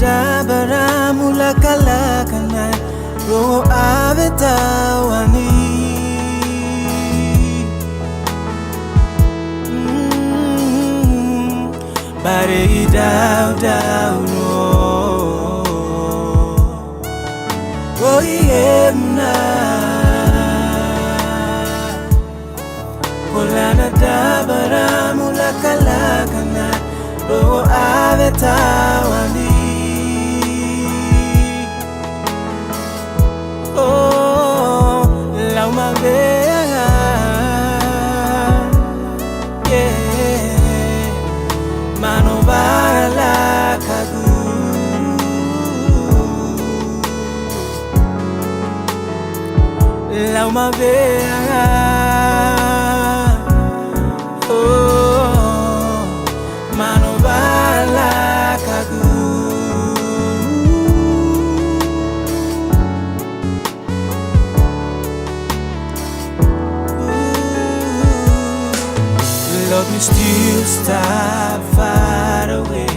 dabara mulakala kana ro aveta wani bare down no oh yemna kolana dabara mulakala kana ro aveta wani oh lauma vea yeah mano bala kagu lauma vea oh mano bala kagu Love me still stop far away.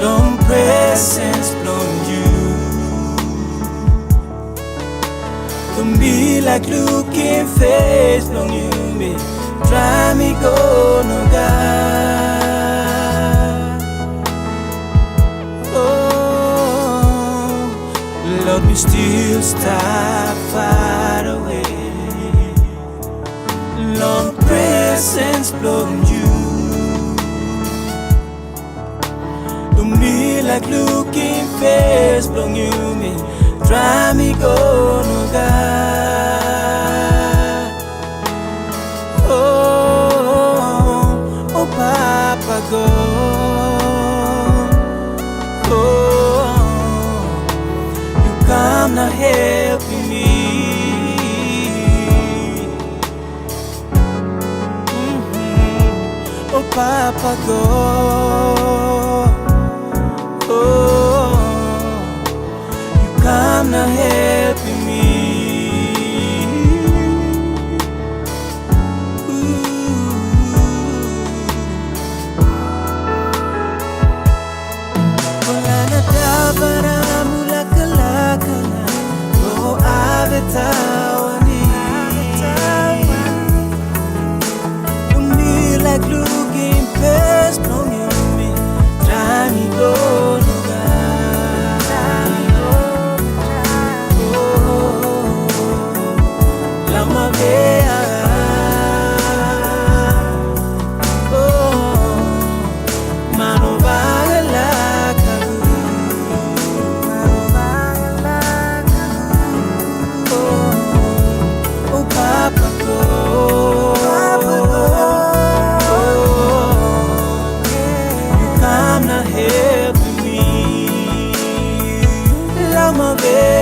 Long presence from you. Don't be like looking face from you. Me try me go no God. Oh, love me still stop far away. Long presence from you. Don't be like looking face from you. Me try me go no God. Oh, oh Papa God. Oh, you come now helping me. Oh Papa God, oh, you come now helping me. Kolana dabara mulakala kana, oh aveta wani. Don't be like looking past from you, me try me go no God. Oh, lama vea. Oh, mano bagala kagu. Oh, oh Papa go. Help me, love my baby.